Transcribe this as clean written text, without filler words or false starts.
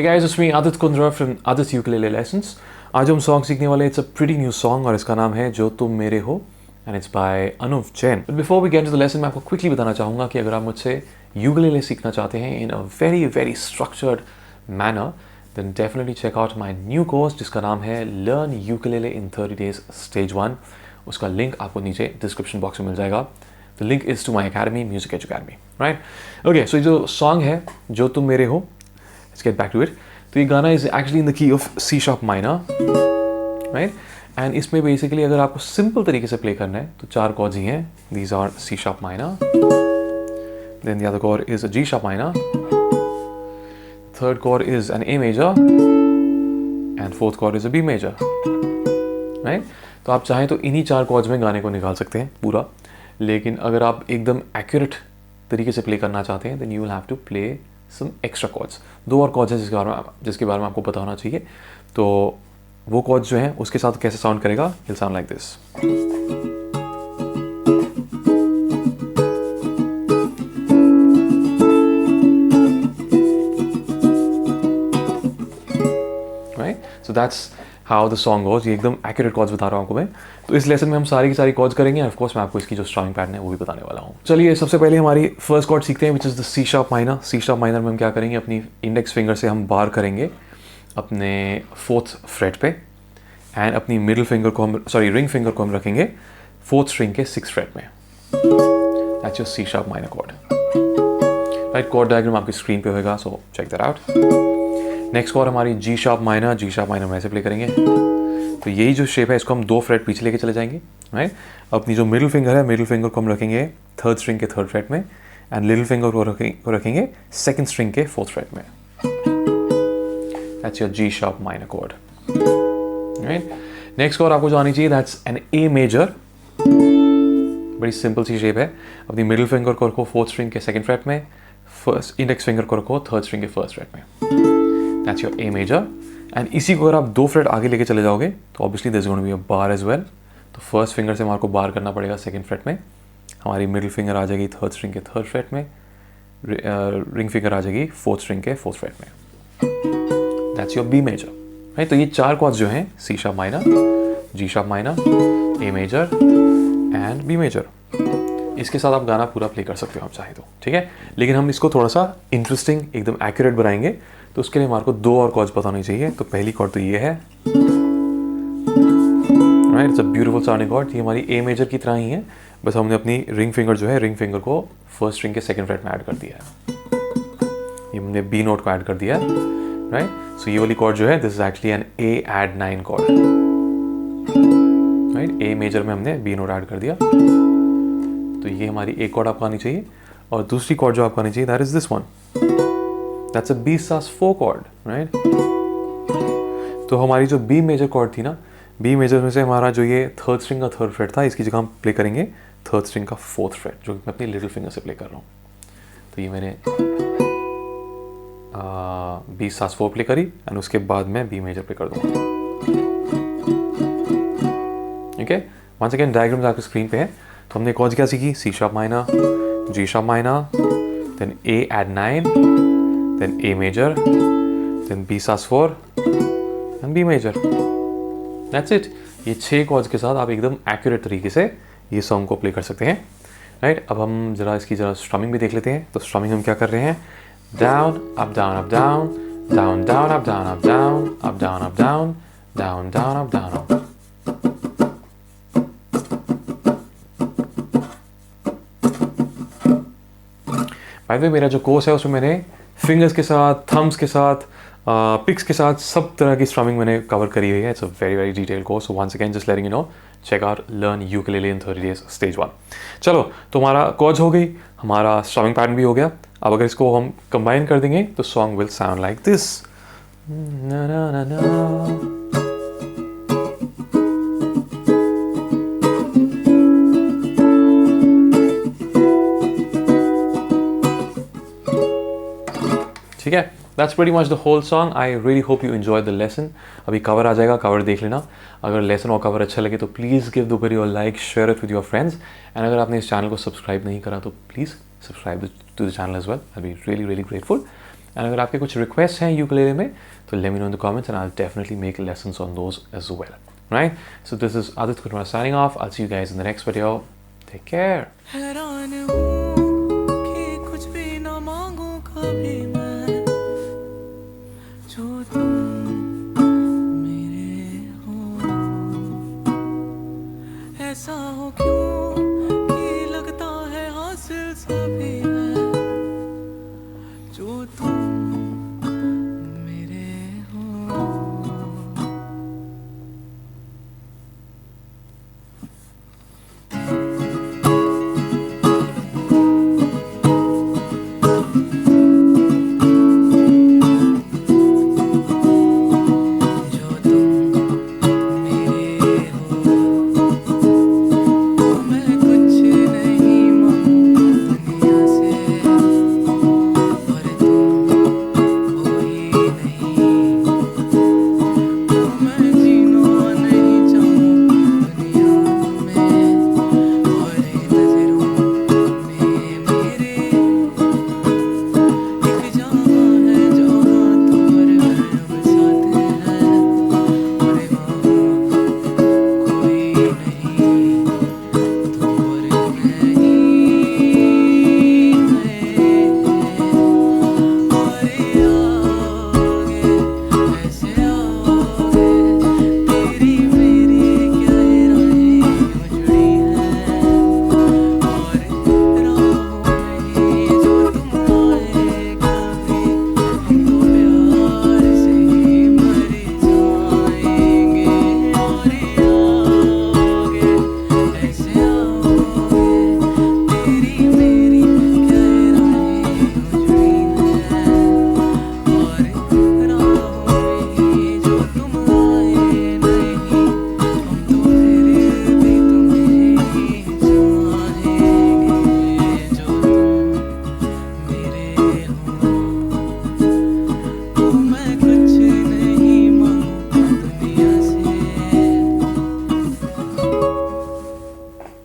Hey guys, it's me Adit Kundra from Adit Ukulele Lessons. आज हम song सीखने वाले it's a pretty new song और इसका नाम है जो तुम मेरे हो and it's by Anuv Jain. But before we get to the lesson मैं आपको क्विकली बताना चाहूँगा कि अगर आप मुझसे यूकुलेले सीखना चाहते हैं in a very very structured manner then definitely check out my new course जिसका नाम है learn ukulele in 30 days stage 1. उसका लिंक आपको नीचे डिस्क्रिप्शन बॉक्स में मिल जाएगा. The link is to my academy Music Edge Academy. Right okay, so जो सॉन्ग है जो तुम मेरे हो, let's get back to it. तो ये गाना is actually in the key of C sharp minor, right. And इसमें बेसिकली अगर आपको सिंपल तरीके से प्ले करना है तो 4 कॉर्ड्स ही हैं. These are C sharp minor, then the other chord is a G sharp minor, third chord is an A major and fourth chord is a B major, right. तो आप चाहें तो इन्हीं 4 कॉर्ड्स में गाने को निकाल सकते हैं पूरा. लेकिन अगर आप एकदम एक्यूरेट तरीके से प्ले करना चाहते हैं then you will have to play some extra chords. 2 और कॉर्ड्स हैं जिसके बारे में आपको पता होना चाहिए. तो वो कॉर्ड्स जो हैं उसके साथ कैसे साउंड करेगा, will sound like this. Right, so that's how the song goes. ये एकदम एक्यूरेट कॉर्ड्स बता रहा हूँ आपको मैं. तो इस लेसन में हम सारी की सारी कॉर्ड्स करेंगे. ऑफ कोर्स मैं आपको इसकी जो स्ट्रमिंग पैटर्न है वो भी बताने वाला हूँ. चलिए सबसे पहले हमारी फर्स्ट कॉर्ड सीखते हैं which is the C sharp minor. C sharp minor में हम क्या करेंगे, अपनी इंडेक्स फिंगर से हम बार करेंगे अपने 4th फ्रेट पे एंड अपनी मिडिल फिंगर को हम रिंग फिंगर को हम रखेंगे 4th स्ट्रिंग के 6th फ्रेट में. That's your C sharp minor chord. Right, chord diagram आपकी स्क्रीन पे होगा, so check that out. Next chord हमारी G sharp minor. G sharp minor में ऐसे प्ले करेंगे. तो यही जो शेप है इसको हम 2 फ्रेट पीछे लेके चले जाएंगे. राइट, अपनी जो मिडिल फिंगर है, मिडिल फिंगर को हम रखेंगे 3rd स्ट्रिंग के 3rd फ्रेट में एंड लिटिल फिंगर को रखेंगे 2nd स्ट्रिंग के 4th फ्रेट में. That's your G sharp minor chord. Right, next chord आपको जो आनी चाहिए दैट्स एन ए मेजर. बड़ी सिंपल सी शेप है. अपनी मिडिल फिंगर को रखो 4th स्ट्रिंग के 2nd फ्रेट में, फर्स्ट इंडेक्स फिंगर को रखो 3rd स्ट्रिंग के 1st फ्रेट में. That's your A major. And इसी को अगर आप 2 फ्रेट आगे लेके चले जाओगे तो obviously there is going to be a bar as well. तो फर्स्ट फिंगर से हमारे को बार करना पड़ेगा 2nd फ्रेट में. हमारी मिडिल फिंगर आ जाएगी 3rd स्ट्रिंग के 3rd फ्रेट में, रिंग फिंगर आ जाएगी 4th स्ट्रिंग के 4th फ्रेट में. That's your B major. Right, तो ये 4 कॉर्ड्स जो हैं C sharp minor, G sharp minor, A major and B major. इसके साथ आप गाना पूरा प्ले कर सकते हो आप चाहे तो, ठीक है. लेकिन हम इसको थोड़ा सा इंटरेस्टिंग एकदम एक्यूरेट बनाएंगे तो उसके लिए हमारे को 2 और कॉर्ड्स पता होनी चाहिए. तो पहली कॉर्ड तो ये है. Right, it's a beautiful sounding chord. ये हमारी ए मेजर की तरह ही है, बस हमने अपनी रिंग फिंगर जो है रिंग फिंगर को 1st स्ट्रिंग के 2nd फ्रेट में ऐड कर दिया है. ये हमने बी नोट को ऐड कर दिया है. राइट, सो ये वाली कॉर्ड जो है this is actually an A add 9 chord. Right, A major में हमने बी नोट ऐड कर दिया. तो ये हमारी एक कॉर्ड आपको आनी चाहिए. और दूसरी कॉर्ड जो आपको आनी चाहिए that is this one. That's a B sus 4 cord. Right, तो हमारी जो बी मेजर कॉर्ड थी ना, बी मेजर में से हमारा जो ये 3rd स्ट्रिंग का 3rd फ्रेट था, इसकी जगह हम प्ले करेंगे 3rd स्ट्रिंग का 4th फ्रेट जो मैं अपनी लिटिल फिंगर से प्ले कर रहा हूँ. तो ये मैंने बी सास 4 प्ले करी एंड उसके बाद मैं बी मेजर प्ले कर दूँगा. ओके, वंस अगेन डायग्राम्स आपकी स्क्रीन पे है. तो हमने कॉर्ड्स क्या सीखी, C sharp minor, G sharp minor, then A add 9, then A major, then B sus 4 and B major. That's it. ये 6 कॉर्ड्स के साथ आप एकदम एक्यूरेट तरीके से ये सॉन्ग को प्ले कर सकते हैं. राइट, अब हम जरा इसकी स्ट्रमिंग भी देख लेते हैं. तो स्ट्रमिंग हम क्या कर रहे हैं, down up down up down, down down up down up down, up down up down, down down up down up. By the way मेरा जो कोर्स है उसमें मैंने फिंगर्स के साथ, थम्स के साथ, पिक्स के साथ सब तरह की स्ट्रमिंग मैंने कवर करी हुई है. It's a very very detailed course. So once again just letting you know, check out learn ukulele in 30 days stage 1. चलो, तो हमारा कॉर्ड्स हो गई, हमारा स्ट्रमिंग पैटर्न भी हो गया. अब अगर इसको हम कंबाइन कर देंगे तो song will sound like this. ना ना ना ना. ठीक है, that's pretty much the whole song. I really hope you enjoy the lesson. अभी कवर आ जाएगा, कवर देख लेना. अगर लेसन और कवर अच्छा लगे तो please give the video like, share it with your friends. And अगर आपने इस चैनल को सब्सक्राइब नहीं करा तो please subscribe to the channel as well. I be really really grateful. And अगर आपके कुछ रिक्वेस्ट हैं यूकेलेले में तो let me know in the comments and I will definitely make lessons on those as well, right? So this is Aditya Kumar signing off. I'll see you guys in the next video. Take care. हैरान हूँ कि कुछ भी ना मांगू कभी मैं, जो तुम मेरे हो ऐसा